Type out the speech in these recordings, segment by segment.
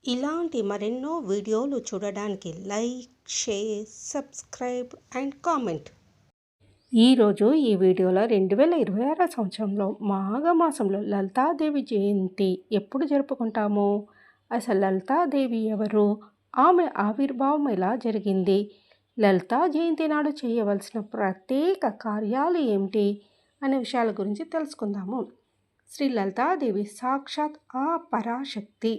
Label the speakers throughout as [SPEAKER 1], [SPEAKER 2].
[SPEAKER 1] ఇలాంటి మరెన్నో వీడియోలు చూడడానికి like, share, subscribe and comment. ఈరోజు ఈ వీడియోలో 2026 సంవత్సరంలో మాఘమాసంలో లలితాదేవి జయంతి ఎప్పుడు జరుపుకుంటాము? అసలు లలితాదేవి ఎవరు? ఆమె ఆవిర్భావం ఎలా జరిగింది? లలితా జయంతి నాడు చేయవలసిన ప్రత్యేక కార్యాలు ఏమిటి అనే విషయాల గురించి తెలుసుకుందాము. శ్రీ లలితాదేవి సాక్షాత్ ఆ పరాశక్తి.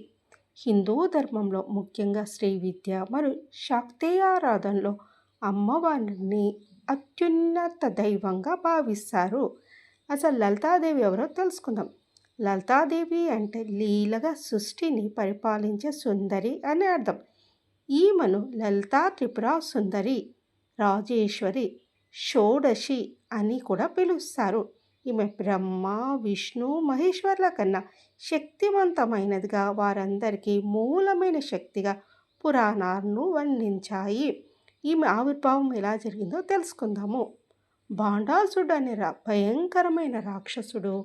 [SPEAKER 1] హిందూ ధర్మంలో ముఖ్యంగా శ్రీ విద్య మరియు శక్తేయారాధనలో అమ్మవారిని అత్యున్నత దైవంగా భావిస్తారు. అసలు లలితాదేవి ఎవరో తెలుసుకుందాం. లలితాదేవి అంటే లీలగా సృష్టిని పరిపాలించే సుందరి అని అర్థం. ఈమెను లలితా త్రిపుర సుందరి, రాజేశ్వరి, షోడశి అని కూడా పిలుస్తారు. ఈమె బ్రహ్మ, విష్ణు, మహేశ్వర్ల కన్నా శక్తివంతమైనదిగా, వారందరికీ మూలమైన శక్తిగా పురాణాలను వర్ణించాయి. ఈమె ఆవిర్భావం ఎలా జరిగిందో తెలుసుకుందాము. బాండాసుడు అనే భయంకరమైన రాక్షసుడు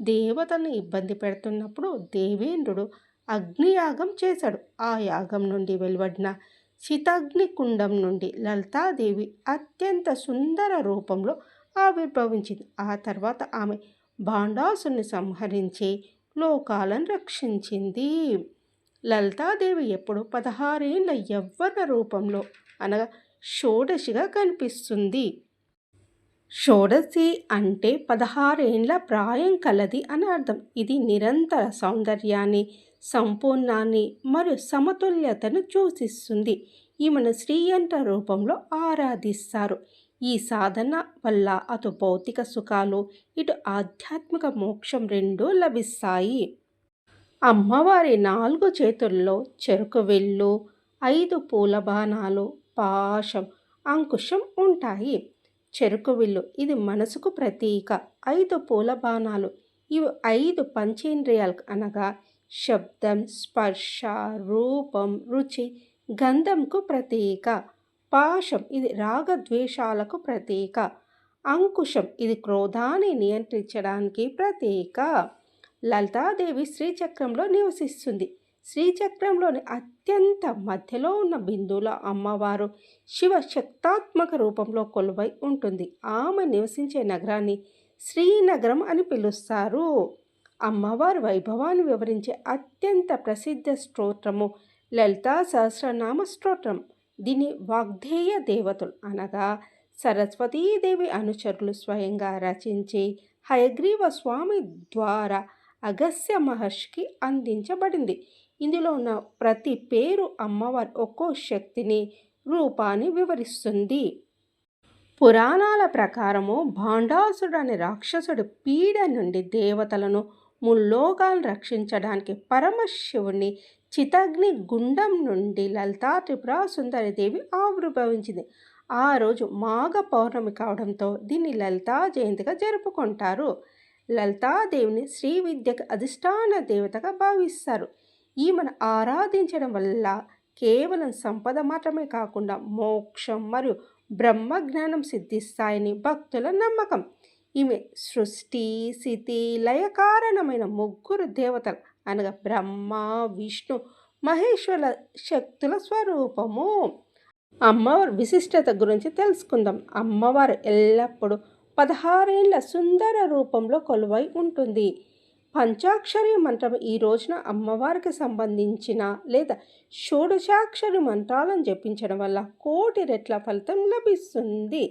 [SPEAKER 1] దేవతలను ఇబ్బంది పెడుతున్నప్పుడు దేవేంద్రుడు అగ్నియాగం చేశాడు. ఆ యాగం నుండి వెలువడిన శితగ్ని కుండం నుండి లలితాదేవి అత్యంత సుందర రూపంలో ఆవిర్భవించింది. ఆ తర్వాత ఆమె బాండాసుని సంహరించి లోకాలను రక్షించింది. లలితాదేవి ఎప్పుడు 16 ఏళ్ళ యవ్వన రూపంలో అనగా షోడశిగా కనిపిస్తుంది. షోడశి అంటే 16 ఏళ్ళ ప్రాయం కలది అని అర్థం. ఇది నిరంతర సౌందర్యాన్ని, సంపూర్ణాన్ని మరియు సమతుల్యతను సూచిస్తుంది. ఈమెను శ్రీయంత్ర రూపంలో ఆరాధిస్తారు. ఈ సాధన వల్ల అటు భౌతిక సుఖాలు, ఇటు ఆధ్యాత్మిక మోక్షం రెండూ లభిస్తాయి. అమ్మవారి 4 చేతుల్లో చెరుకు విల్లు, 5 పూల బాణాలు, పాశం, అంకుశం ఉంటాయి. చెరుకు విల్లు ఇది మనసుకు ప్రతీక. 5 పూల బాణాలు ఇవి 5 పంచేంద్రియాలు అనగా శబ్దం, స్పర్శ, రూపం, రుచి, గంధంకు ప్రతీక. పాశం ఇది రాగద్వేషాలకు ప్రతీక. అంకుశం ఇది క్రోధాన్ని నియంత్రించడానికి ప్రతీక. లలితాదేవి శ్రీచక్రంలో నివసిస్తుంది. శ్రీచక్రంలోని అత్యంత మధ్యలో ఉన్న బిందువులో అమ్మవారు శివశక్తాత్మక రూపంలో కొలువై ఉంటుంది. ఆమె నివసించే నగరాన్ని శ్రీనగరం అని పిలుస్తారు. అమ్మవారి వైభవాన్ని వివరించే అత్యంత ప్రసిద్ధ స్తోత్రము లలితా సహస్రనామ స్తోత్రం. దీని వాగ్దేయ దేవతలు అనగా సరస్వతీదేవి అనుచరులు స్వయంగా రచించి హయగ్రీవ స్వామి ద్వారా అగస్త్య మహర్షికి అందించబడింది. ఇందులో ఉన్న ప్రతి పేరు అమ్మవారి ఒక్కో శక్తిని, రూపాన్ని వివరిస్తుంది. పురాణాల ప్రకారము భాండాసుడు అనే రాక్షసుడి పీడ నుండి దేవతలను, ముల్లోకాలను రక్షించడానికి పరమశివుని చితగ్ని గుండం నుండి లలితా త్రిపుర సుందరిదేవి ఆవిర్భవించింది. ఆ రోజు మాఘ పౌర్ణమి కావడంతో దీన్ని లలితా జయంతిగా జరుపుకుంటారు. లలితాదేవిని శ్రీ విద్యకు అధిష్టాన దేవతగా భావిస్తారు. ఈమెను ఆరాధించడం వల్ల కేవలం సంపద మాత్రమే కాకుండా మోక్షం మరియు బ్రహ్మజ్ఞానం సిద్ధిస్తాయని భక్తుల నమ్మకం. ఈమె సృష్టి, స్థితి, లయ కారణమైన 3 దేవతలు అనగా బ్రహ్మ, విష్ణు, మహేశ్వర శక్తుల స్వరూపము. అమ్మవారి విశిష్టత గురించి తెలుసుకుందాం. అమ్మవారు ఎల్లప్పుడూ 16 ఏళ్ళ సుందర రూపంలో కొలువై ఉంటుంది. పంచాక్షరి మంత్రం ఈ రోజున అమ్మవారికి సంబంధించిన లేదా షోడశాక్షరి మంత్రాలను జపించడం వల్ల 1,000,000 రెట్ల ఫలితం లభిస్తుంది.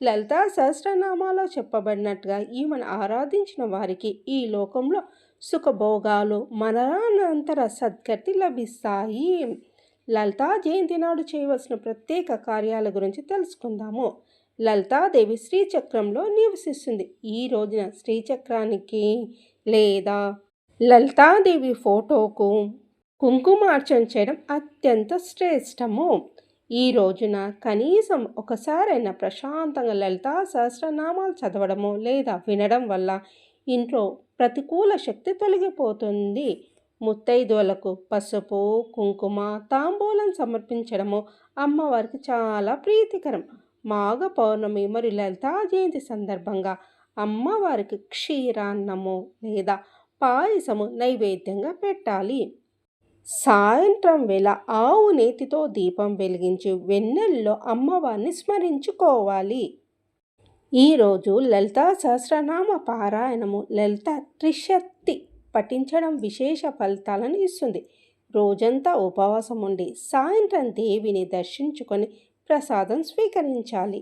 [SPEAKER 1] లలితా సహస్రనామాలో చెప్పబడినట్టుగా ఈమెను ఆరాధించిన వారికి ఈ లోకంలో సుఖభోగాలు, మరణానంతర సద్గతి లభిస్తాయి. లలితా జయంతి నాడు చేయవలసిన ప్రత్యేక కార్యాల గురించి తెలుసుకుందాము. లలితాదేవి శ్రీచక్రంలో నివసిస్తుంది. ఈ రోజున శ్రీచక్రానికి లేదా లలితాదేవి ఫోటోకు కుంకుమార్చన చేయడం అత్యంత శ్రేష్టము. ఈ రోజున కనీసం ఒకసారైనా ప్రశాంతంగా లలితా సహస్రనామాలు చదవడము లేదా వినడం వల్ల ఇంట్లో ప్రతికూల శక్తి తొలగిపోతుంది. ముత్తైదువులకు పసుపు, కుంకుమ, తాంబూలం సమర్పించడము అమ్మవారికి చాలా ప్రీతికరం. మాఘ పౌర్ణమి మరియు లలితా జయంతి సందర్భంగా అమ్మవారికి క్షీరాన్నము లేదా పాయసము నైవేద్యంగా పెట్టాలి. సాయంత్రం వేళ ఆవు నేతితో దీపం వెలిగించి వెన్నెల్లో అమ్మవారిని స్మరించుకోవాలి. ఈరోజు లలితా సహస్రనామ పారాయణము, లలిత త్రిశక్తి పఠించడం విశేష ఫలితాలను ఇస్తుంది. రోజంతా ఉపవాసం ఉండి సాయంత్రం దేవిని దర్శించుకొని ప్రసాదం స్వీకరించాలి.